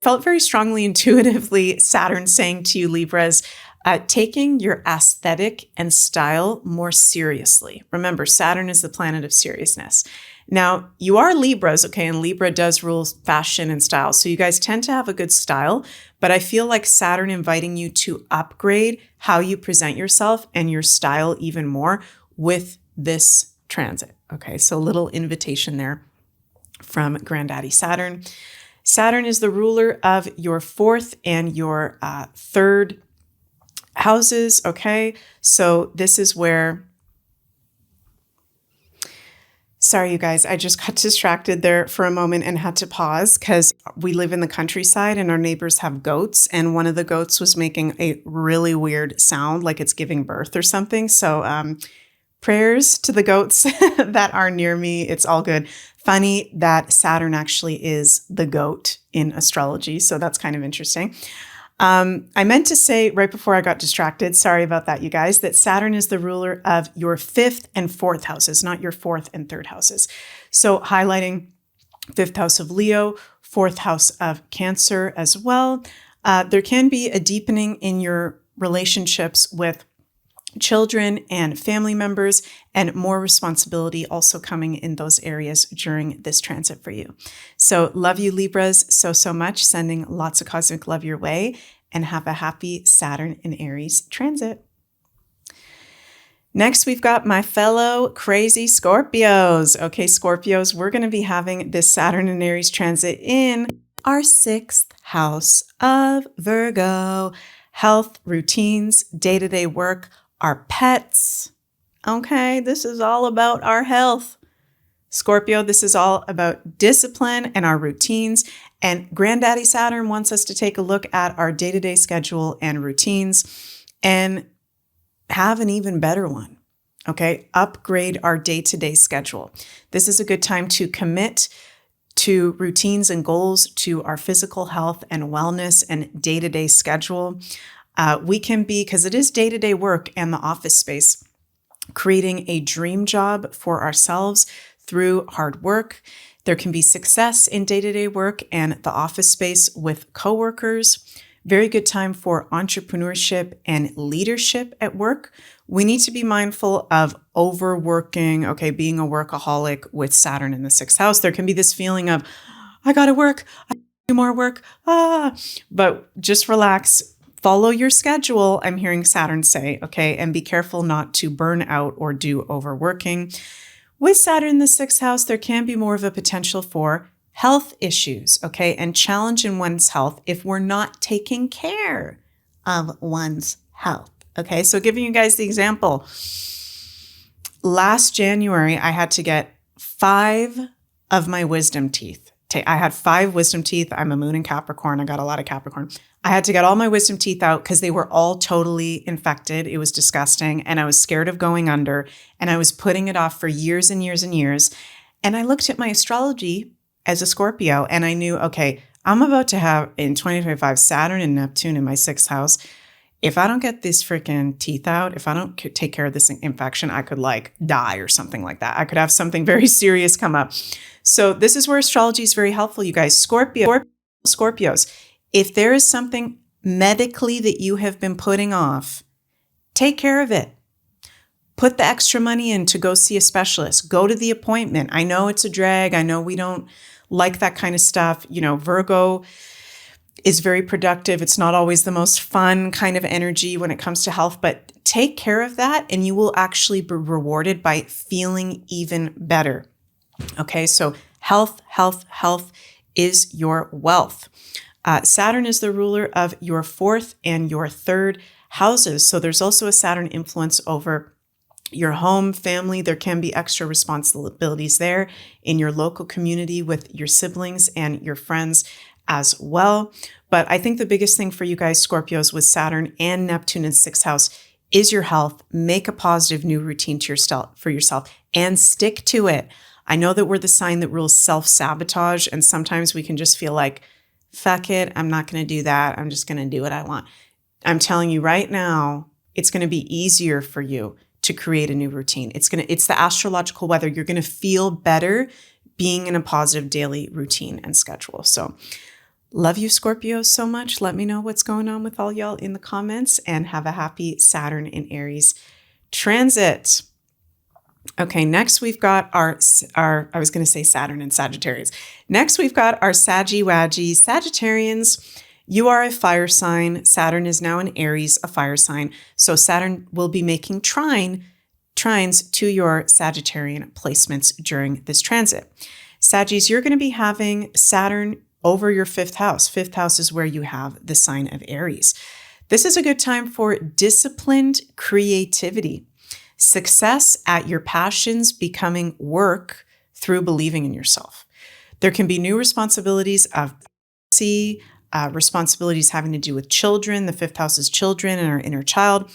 Felt very strongly intuitively Saturn saying to you, Libras, taking your aesthetic and style more seriously. Remember, Saturn is the planet of seriousness. Now, you are Libras, okay, and Libra does rule fashion and style. So you guys tend to have a good style, but I feel like Saturn inviting you to upgrade how you present yourself and your style even more with this transit. Okay, so a little invitation there from Granddaddy Saturn. Saturn is the ruler of your 4th and your 3rd houses. Okay, so this is where, sorry, you guys, I just got distracted there for a moment and had to pause because we live in the countryside and our neighbors have goats, and one of the goats was making a really weird sound like it's giving birth or something. So prayers to the goats that are near me. It's all good. Funny that Saturn actually is the goat in astrology. So that's kind of interesting. I meant to say right before I got distracted, sorry about that, you guys, that Saturn is the ruler of your 5th and 4th houses, not your 4th and 3rd houses. So highlighting 5th house of Leo, 4th house of Cancer as well. There can be a deepening in your relationships with children and family members, and more responsibility also coming in those areas during this transit for you. So love you, Libras, so much. Sending lots of cosmic love your way, and have a happy Saturn in Aries transit. Next, we've got my fellow crazy Scorpios. Okay, Scorpios, we're going to be having this Saturn in Aries transit in our 6th house of Virgo. Health, routines, day-to-day work, our pets. Okay, this is all about our health. Scorpio, this is all about discipline and our routines. And Granddaddy Saturn wants us to take a look at our day-to-day schedule and routines and have an even better one. Okay, upgrade our day-to-day schedule. This is a good time to commit to routines and goals, to our physical health and wellness and day-to-day schedule. We can be, because it is day-to-day work and the office space, creating a dream job for ourselves through hard work. There can be success in day-to-day work and the office space with coworkers. Very good time for entrepreneurship and leadership at work. We need to be mindful of overworking, okay, being a workaholic with Saturn in the 6th house. There can be this feeling of, I gotta work, I gotta do more work, but just relax. Follow your schedule, I'm hearing Saturn say, okay, and be careful not to burn out or do overworking. With Saturn in the 6th house, there can be more of a potential for health issues, okay, and challenge in one's health if we're not taking care of one's health, okay? So giving you guys the example, last January, I had to get 5 of my wisdom teeth. I had 5 wisdom teeth. I'm a moon in Capricorn. I got a lot of Capricorn. I had to get all my wisdom teeth out because they were all totally infected. It was disgusting. And I was scared of going under. And I was putting it off for years and years and years. And I looked at my astrology as a Scorpio and I knew, okay, I'm about to have in 2025 Saturn and Neptune in my 6th house. If I don't get these freaking teeth out, if I don't take care of this infection, I could like die or something like that. I could have something very serious come up. So this is where astrology is very helpful, you guys. Scorpios, if there is something medically that you have been putting off, take care of it. Put the extra money in to go see a specialist. Go to the appointment. I know it's a drag. I know we don't like that kind of stuff. You know, Virgo is very productive. It's not always the most fun kind of energy when it comes to health, but take care of that and you will actually be rewarded by feeling even better. Okay, so health is your wealth. Saturn is the ruler of your 4th and your 3rd houses. So there's also a Saturn influence over your home, family. There can be extra responsibilities there in your local community with your siblings and your friends as well. But I think the biggest thing for you guys, Scorpios, with Saturn and Neptune in 6th house is your health. Make a positive new routine for yourself and stick to it. I know that we're the sign that rules self-sabotage, and sometimes we can just feel like, fuck it, I'm not going to do that. I'm just going to do what I want. I'm telling you right now, it's going to be easier for you to create a new routine. It's the astrological weather. You're going to feel better being in a positive daily routine and schedule. So love you, Scorpio, so much. Let me know what's going on with all y'all in the comments, and have a happy Saturn in Aries transit. Okay, next we've got our I was going to say Saturn and Sagittarius. Next we've got our Saggy-Waggy Sagittarians. You are a fire sign. Saturn is now in Aries, a fire sign. So Saturn will be making trines to your Sagittarian placements during this transit. Saggies, you're going to be having Saturn over your 5th house. 5th house is where you have the sign of Aries. This is a good time for disciplined creativity. Success at your passions becoming work through believing in yourself. There can be new responsibilities of responsibilities having to do with children. The 5th house is children and our inner child.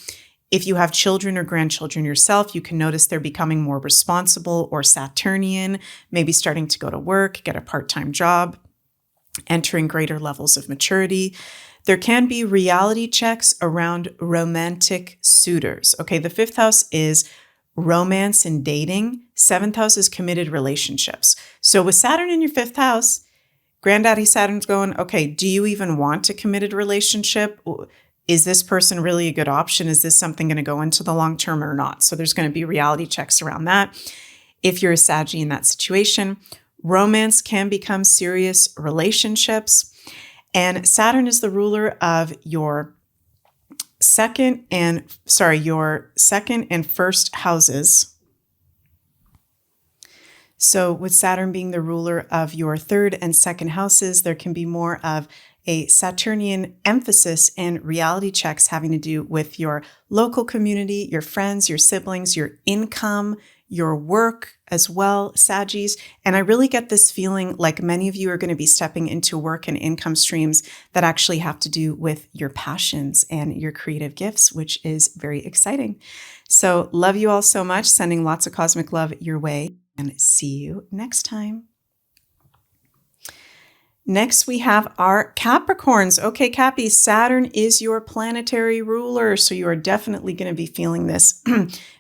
If you have children or grandchildren yourself, you can notice they're becoming more responsible or Saturnian, maybe starting to go to work, get a part-time job, entering greater levels of maturity. There can be reality checks around romantic suitors. Okay, the 5th house is romance and dating. 7th house is committed relationships. So with Saturn in your 5th house, Granddaddy Saturn's going, okay, do you even want a committed relationship? Is this person really a good option? Is this something going to go into the long term or not? So there's going to be reality checks around that. If you're a Saggy in that situation, romance can become serious relationships. And Saturn is the ruler of your second and first houses. So with Saturn being the ruler of your 3rd and 2nd houses, there can be more of a Saturnian emphasis and reality checks having to do with your local community, your friends, your siblings, your income, your work as well, Saggies. And I really get this feeling like many of you are going to be stepping into work and income streams that actually have to do with your passions and your creative gifts, which is very exciting. So love you all so much, sending lots of cosmic love your way, and see you next time. Next, we have our Capricorns. Okay, Cappies, Saturn is your planetary ruler, so you are definitely going to be feeling this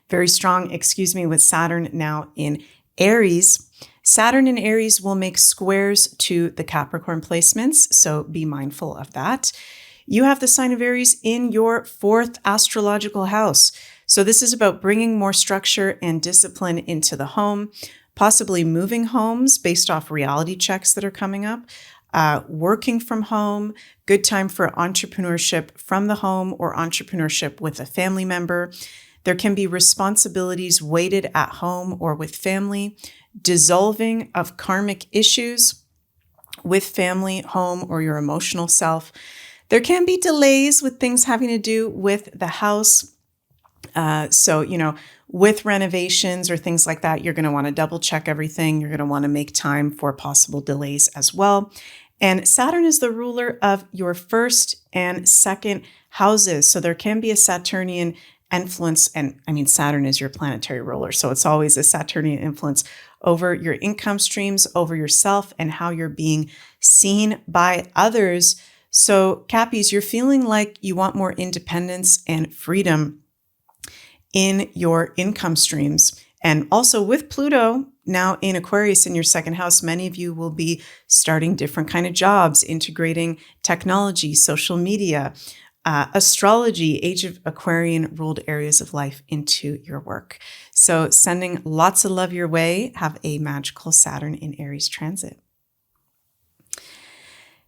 very strong, with Saturn now in Aries. Saturn in Aries will make squares to the Capricorn placements, so be mindful of that. You have the sign of Aries in your 4th astrological house. So this is about bringing more structure and discipline into the home, possibly moving homes based off reality checks that are coming up, working from home, good time for entrepreneurship from the home or entrepreneurship with a family member. There can be responsibilities weighted at home or with family, dissolving of karmic issues with family, home, or your emotional self. There can be delays with things having to do with the house. With renovations or things like that, you're going to want to double check everything. You're going to want to make time for possible delays as well. And Saturn is the ruler of your 1st and 2nd houses. So there can be a Saturnian influence. And I mean, Saturn is your planetary ruler. So it's always a Saturnian influence over your income streams, over yourself, and how you're being seen by others. So Cappies, you're feeling like you want more independence and freedom in your income streams. And also with Pluto now in Aquarius in your 2nd house, many of you will be starting different kind of jobs, integrating technology, social media, astrology, Age of Aquarian ruled areas of life into your work. So sending lots of love your way. Have a magical Saturn in Aries transit.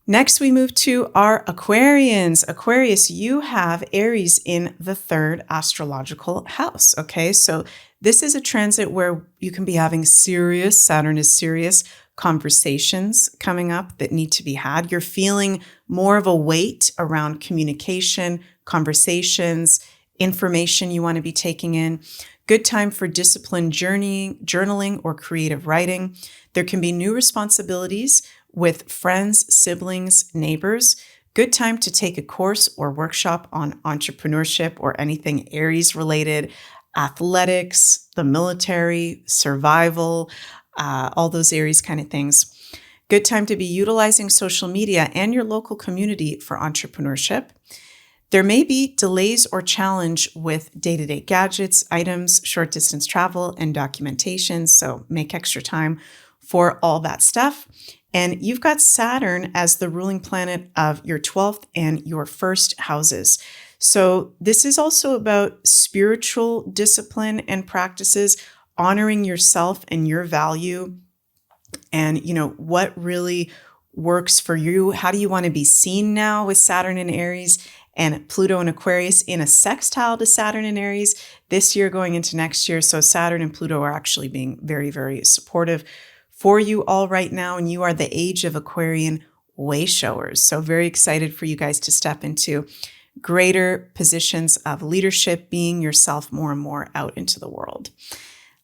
Next, we move to our Aquarians. Aquarius, you have Aries in the 3rd astrological house. Okay, so this is a transit where you can be having Saturn is serious conversations coming up that need to be had. You're feeling more of a weight around communication, conversations, information you want to be taking in. Good time for disciplined journaling, or creative writing. There can be new responsibilities with friends, siblings, neighbors. Good time to take a course or workshop on entrepreneurship or anything Aries related, athletics, the military, survival, all those Aries kind of things. Good time to be utilizing social media and your local community for entrepreneurship. There may be delays or challenge with day-to-day gadgets, items, short distance travel, and documentation. So make extra time for all that stuff. And you've got Saturn as the ruling planet of your 12th and your 1st houses. So this is also about spiritual discipline and practices, honoring yourself and your value, and what really works for you. How do you want to be seen now with Saturn in Aries and Pluto and Aquarius in a sextile to Saturn in Aries this year going into next year? So Saturn and Pluto are actually being very, very supportive for you all right now, and you are the age of Aquarian way showers. So very excited for you guys to step into greater positions of leadership, being yourself more and more out into the world.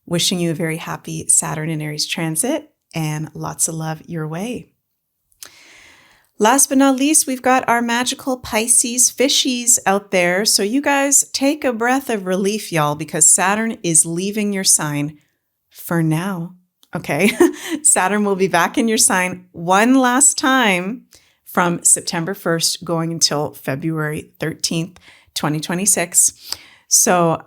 Wishing you a very happy Saturn in Aries transit and lots of love your way. Last but not least, we've got our magical Pisces fishies out there. So you guys take a breath of relief, y'all, because Saturn is leaving your sign for now. Okay, Saturn will be back in your sign one last time from September 1st going until February 13th, 2026. So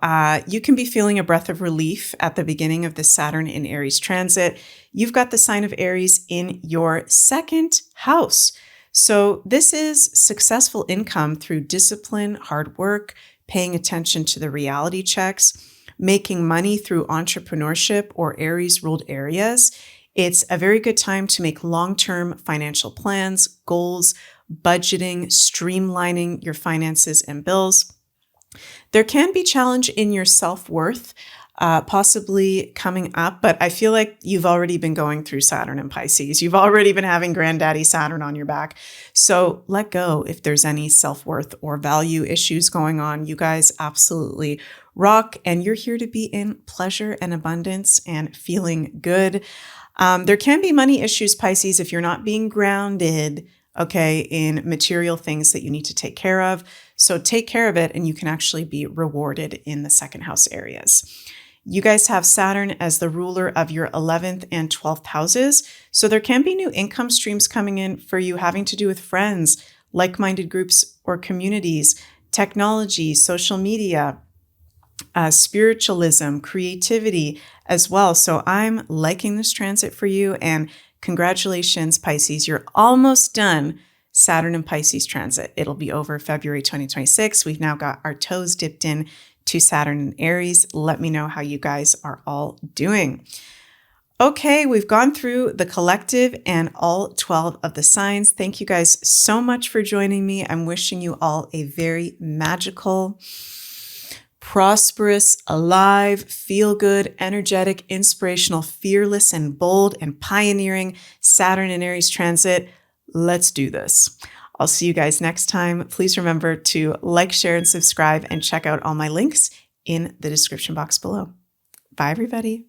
you can be feeling a breath of relief at the beginning of the Saturn in Aries transit. You've got the sign of Aries in your second house. So this is successful income through discipline, hard work, paying attention to the reality checks, making money through entrepreneurship or Aries-ruled areas. It's a very good time to make long-term financial plans, goals, budgeting, streamlining your finances and bills. There can be challenge in your self-worth, possibly coming up, but I feel like you've already been going through Saturn and Pisces. You've already been having granddaddy Saturn on your back. So let go if there's any self-worth or value issues going on. You guys absolutely rock, and you're here to be in pleasure and abundance and feeling good. There can be money issues, Pisces, if you're not being grounded, okay, in material things that you need to take care of. So take care of it, and you can actually be rewarded in the second house areas. You guys have Saturn as the ruler of your 11th and 12th houses. So there can be new income streams coming in for you having to do with friends, like-minded groups or communities, technology, social media, spiritualism, creativity as well. So I'm liking this transit for you, and congratulations, Pisces. You're almost done Saturn and Pisces transit. It'll be over February 2026. We've now got our toes dipped in to Saturn and Aries. Let me know how you guys are all doing. Okay, we've gone through the collective and all 12 of the signs. Thank you guys so much for joining me. I'm wishing you all a very magical, prosperous, alive, feel-good, energetic, inspirational, fearless, and bold, and pioneering Saturn and Aries transit. Let's do this. I'll see you guys next time. Please remember to like, share, and subscribe, and check out all my links in the description box below. Bye, everybody.